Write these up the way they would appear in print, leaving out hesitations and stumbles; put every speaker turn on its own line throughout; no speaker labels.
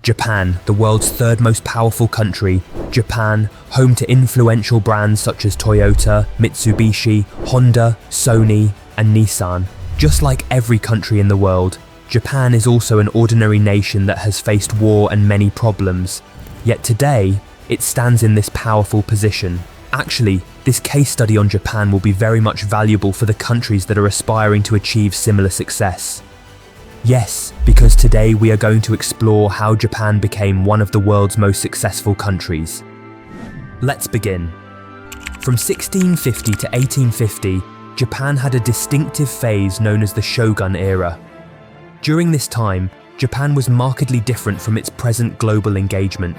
Japan, the world's third most powerful country. Japan, home to influential brands such as Toyota, Mitsubishi, Honda, Sony, and Nissan. Just like every country in the world, Japan is also an ordinary nation that has faced war and many problems. Yet today, it stands in this powerful position. Actually, this case study on Japan will be very much valuable for the countries that are aspiring to achieve similar success. Yes, because today we are going to explore how Japan became one of the world's most successful countries. Let's begin. From 1650 to 1850, Japan had a distinctive phase known as the Shogun era. During this time, Japan was markedly different from its present global engagement.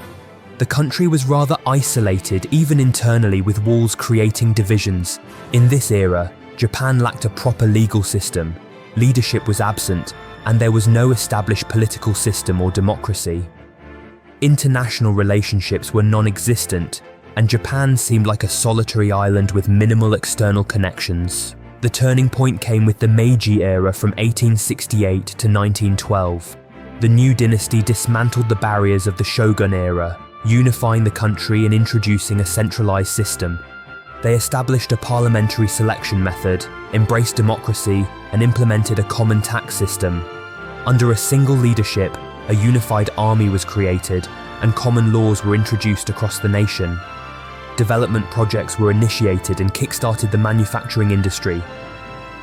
The country was rather isolated, even internally, with walls creating divisions. In this era, Japan lacked a proper legal system, leadership was absent, and there was no established political system or democracy. International relationships were non-existent, and Japan seemed like a solitary island with minimal external connections. The turning point came with the Meiji era from 1868 to 1912. The new dynasty dismantled the barriers of the Shogun era, unifying the country and introducing a centralized system. They established a parliamentary selection method, embraced democracy, and implemented a common tax system. Under a single leadership, a unified army was created, and common laws were introduced across the nation. Development projects were initiated and kick-started the manufacturing industry.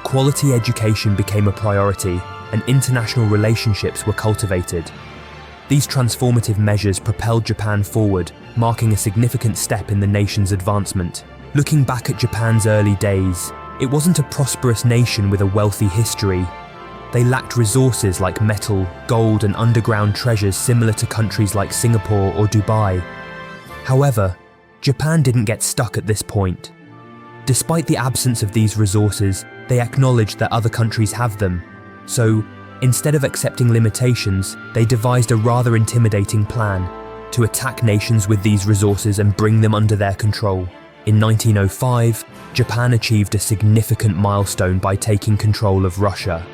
Quality education became a priority, and international relationships were cultivated. These transformative measures propelled Japan forward, marking a significant step in the nation's advancement. Looking back at Japan's early days, it wasn't a prosperous nation with a wealthy history. They lacked resources like metal, gold, and underground treasures similar to countries like Singapore or Dubai. However, Japan didn't get stuck at this point. Despite the absence of these resources, they acknowledged that other countries have them. So, instead of accepting limitations, they devised a rather intimidating plan to attack nations with these resources and bring them under their control. In 1905, Japan achieved a significant milestone by taking control of Russia.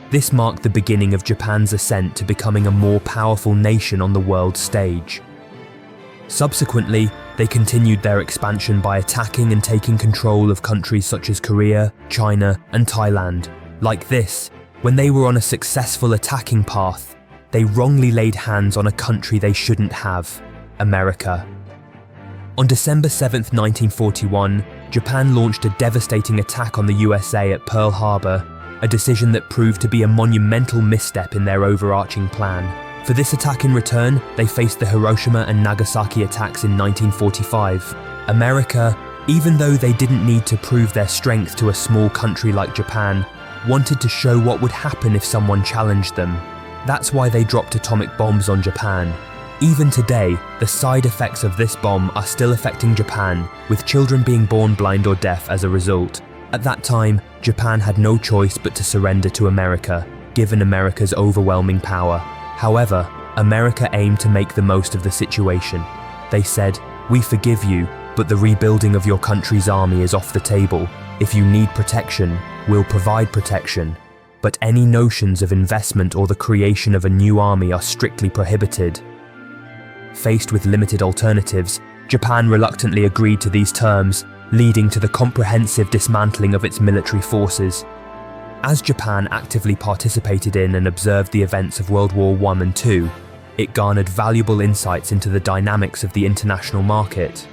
This marked the beginning of Japan's ascent to becoming a more powerful nation on the world stage. Subsequently, they continued their expansion by attacking and taking control of countries such as Korea, China, and Thailand. Like this, when they were on a successful attacking path, they wrongly laid hands on a country they shouldn't have, America. On December 7, 1941, Japan launched a devastating attack on the USA at Pearl Harbor, a decision that proved to be a monumental misstep in their overarching plan. For this attack in return, they faced the Hiroshima and Nagasaki attacks in 1945. America, even though they didn't need to prove their strength to a small country like Japan, wanted to show what would happen if someone challenged them. That's why they dropped atomic bombs on Japan. Even today, the side effects of this bomb are still affecting Japan, with children being born blind or deaf as a result. At that time, Japan had no choice but to surrender to America, given America's overwhelming power. However, America aimed to make the most of the situation. They said, "We forgive you, but the rebuilding of your country's army is off the table. If you need protection, we'll provide protection. But any notions of investment or the creation of a new army are strictly prohibited." Faced with limited alternatives, Japan reluctantly agreed to these terms, leading to the comprehensive dismantling of its military forces. As Japan actively participated in and observed the events of World War I and II, it garnered valuable insights into the dynamics of the international market.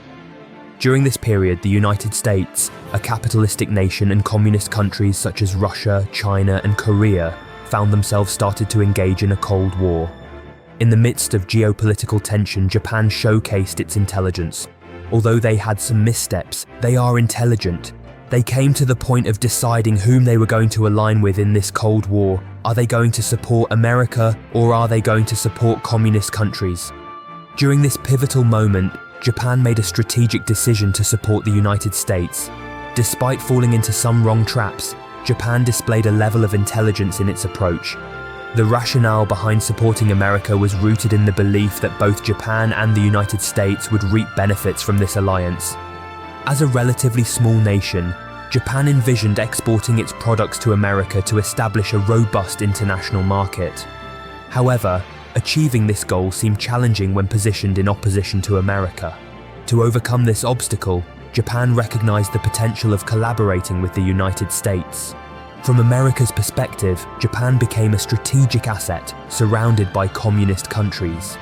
During this period, the United States, a capitalistic nation, and communist countries such as Russia, China, and Korea found themselves started to engage in a Cold War. In the midst of geopolitical tension, Japan showcased its intelligence. Although they had some missteps, they are intelligent. They came to the point of deciding whom they were going to align with in this Cold War. Are they going to support America, or are they going to support communist countries? During this pivotal moment, Japan made a strategic decision to support the United States. Despite falling into some wrong traps, Japan displayed a level of intelligence in its approach. The rationale behind supporting America was rooted in the belief that both Japan and the United States would reap benefits from this alliance. As a relatively small nation, Japan envisioned exporting its products to America to establish a robust international market. However, Achieving this goal seemed challenging when positioned in opposition to America. To overcome this obstacle, Japan recognized the potential of collaborating with the United States. From America's perspective, Japan became a strategic asset surrounded by communist countries.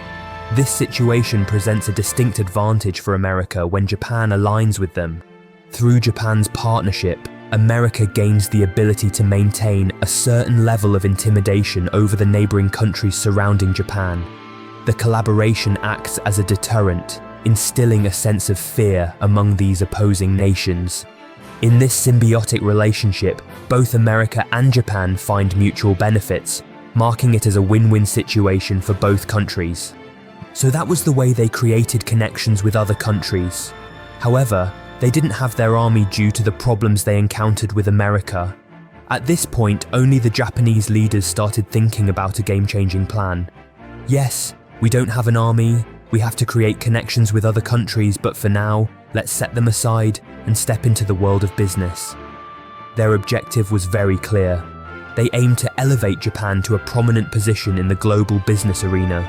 This situation presents a distinct advantage for America when Japan aligns with them. Through Japan's partnership, America gains the ability to maintain a certain level of intimidation over the neighboring countries surrounding Japan. The collaboration acts as a deterrent, instilling a sense of fear among these opposing nations. In this symbiotic relationship, both America and Japan find mutual benefits, marking it as a win-win situation for both countries. So that was the way they created connections with other countries. However, they didn't have their army due to the problems they encountered with America. At this point, only the Japanese leaders started thinking about a game-changing plan. Yes, we don't have an army, we have to create connections with other countries, but for now, let's set them aside and step into the world of business. Their objective was very clear. They aimed to elevate Japan to a prominent position in the global business arena.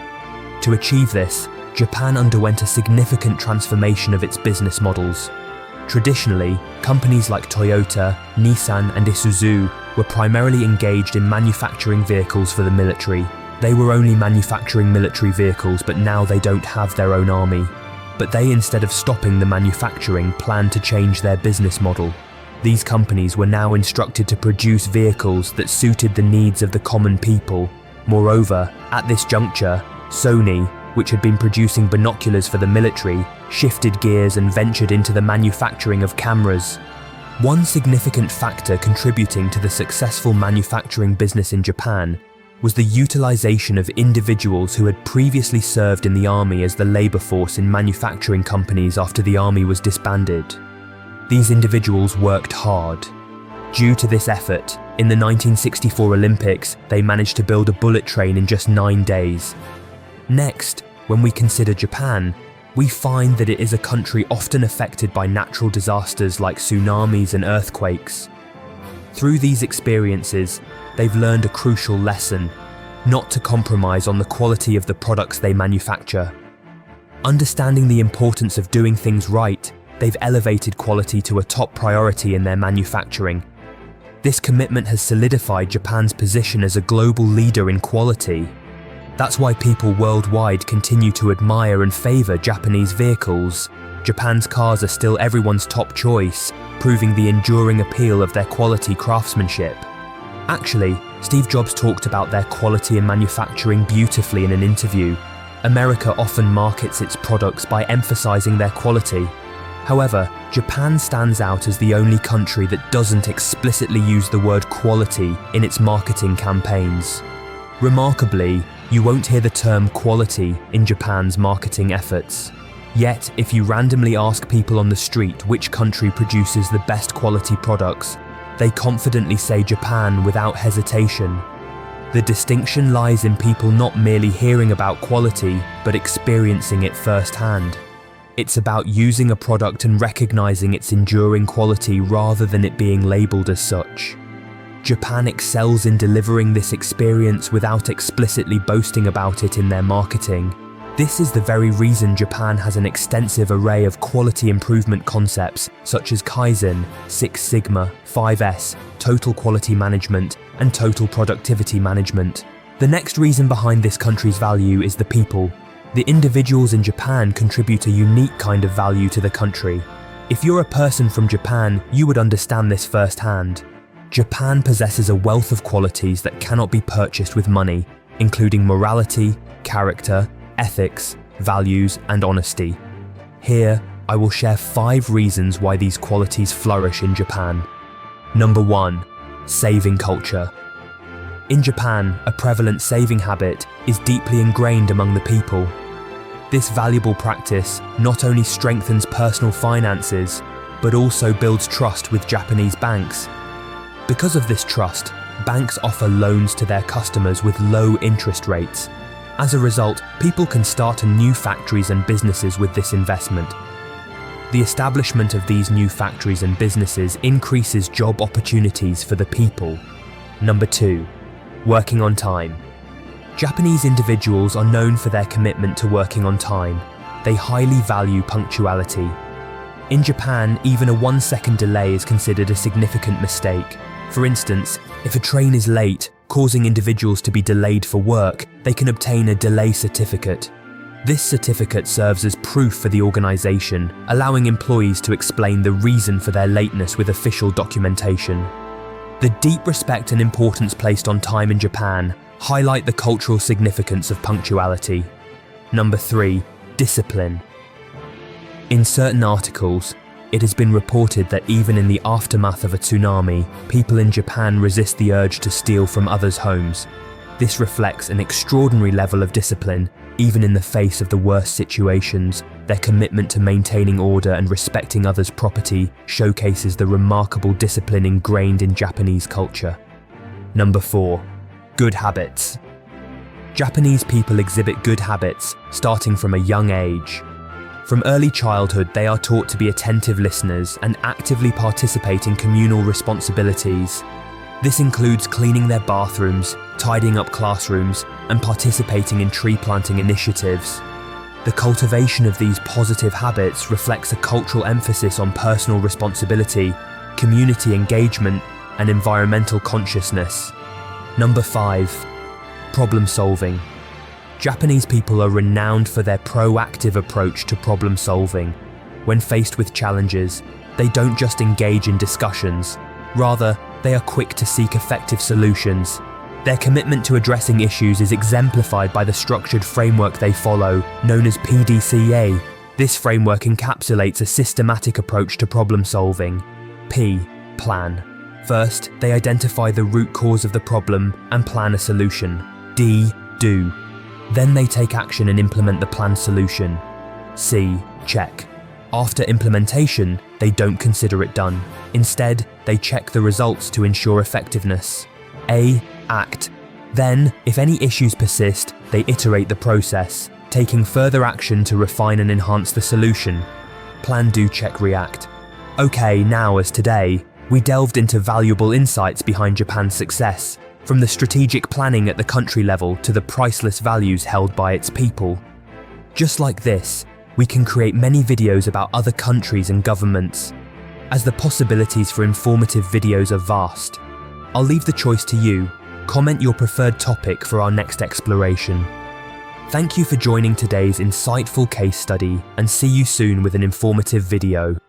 To achieve this, Japan underwent a significant transformation of its business models. Traditionally, companies like Toyota, Nissan and Isuzu were primarily engaged in manufacturing vehicles for the military. They were only manufacturing military vehicles, but now they don't have their own army. But they, instead of stopping the manufacturing, planned to change their business model. These companies were now instructed to produce vehicles that suited the needs of the common people. Moreover, at this juncture, Sony, which had been producing binoculars for the military, shifted gears and ventured into the manufacturing of cameras. One significant factor contributing to the successful manufacturing business in Japan was the utilization of individuals who had previously served in the army as the labor force in manufacturing companies after the army was disbanded. These individuals worked hard. Due to this effort, in the 1964 Olympics, they managed to build a bullet train in just 9 days. Next, when we consider Japan, we find that it is a country often affected by natural disasters like tsunamis and earthquakes. Through these experiences, they've learned a crucial lesson: not to compromise on the quality of the products they manufacture. Understanding the importance of doing things right, they've elevated quality to a top priority in their manufacturing. This commitment has solidified Japan's position as a global leader in quality. That's why people worldwide continue to admire and favor Japanese vehicles. Japan's cars are still everyone's top choice, proving the enduring appeal of their quality craftsmanship. Actually, Steve Jobs talked about their quality in manufacturing beautifully in an interview. America often markets its products by emphasizing their quality. However, Japan stands out as the only country that doesn't explicitly use the word quality in its marketing campaigns. Remarkably, you won't hear the term quality in Japan's marketing efforts. Yet, if you randomly ask people on the street which country produces the best quality products, they confidently say Japan without hesitation. The distinction lies in people not merely hearing about quality, but experiencing it firsthand. It's about using a product and recognizing its enduring quality rather than it being labeled as such. Japan excels in delivering this experience without explicitly boasting about it in their marketing. This is the very reason Japan has an extensive array of quality improvement concepts such as Kaizen, Six Sigma, 5S, Total Quality Management, and Total Productivity Management. The next reason behind this country's value is the people. The individuals in Japan contribute a unique kind of value to the country. If you're a person from Japan, you would understand this firsthand. Japan possesses a wealth of qualities that cannot be purchased with money, including morality, character, ethics, values, and honesty. Here, I will share 5 reasons why these qualities flourish in Japan. Number 1. Saving culture. In Japan, a prevalent saving habit is deeply ingrained among the people. This valuable practice not only strengthens personal finances, but also builds trust with Japanese banks. Because of this trust, banks offer loans to their customers with low interest rates. As a result, people can start new factories and businesses with this investment. The establishment of these new factories and businesses increases job opportunities for the people. Number 2. Working on time. Japanese individuals are known for their commitment to working on time. They highly value punctuality. In Japan, even a 1-second delay is considered a significant mistake. For instance, if a train is late, causing individuals to be delayed for work, they can obtain a delay certificate. This certificate serves as proof for the organisation, allowing employees to explain the reason for their lateness with official documentation. The deep respect and importance placed on time in Japan highlight the cultural significance of punctuality. Number 3. Discipline. In certain articles, it has been reported that even in the aftermath of a tsunami, people in Japan resist the urge to steal from others' homes. This reflects an extraordinary level of discipline, even in the face of the worst situations. Their commitment to maintaining order and respecting others' property showcases the remarkable discipline ingrained in Japanese culture. Number 4. Good habits. Japanese people exhibit good habits, starting from a young age. From early childhood, they are taught to be attentive listeners and actively participate in communal responsibilities. This includes cleaning their bathrooms, tidying up classrooms, and participating in tree planting initiatives. The cultivation of these positive habits reflects a cultural emphasis on personal responsibility, community engagement, and environmental consciousness. Number 5. Problem solving. Japanese people are renowned for their proactive approach to problem solving. When faced with challenges, they don't just engage in discussions. Rather, they are quick to seek effective solutions. Their commitment to addressing issues is exemplified by the structured framework they follow, known as PDCA. This framework encapsulates a systematic approach to problem solving. P. Plan. First, they identify the root cause of the problem and plan a solution. D. Do. Then they take action and implement the planned solution. C. Check. After implementation, they don't consider it done. Instead, they check the results to ensure effectiveness. A. Act. Then, if any issues persist, they iterate the process, taking further action to refine and enhance the solution. Plan, do, check, react. Okay, now as today, we delved into valuable insights behind Japan's success, from the strategic planning at the country level to the priceless values held by its people. Just like this, we can create many videos about other countries and governments, as the possibilities for informative videos are vast. I'll leave the choice to you. Comment your preferred topic for our next exploration. Thank you for joining today's insightful case study, and see you soon with an informative video.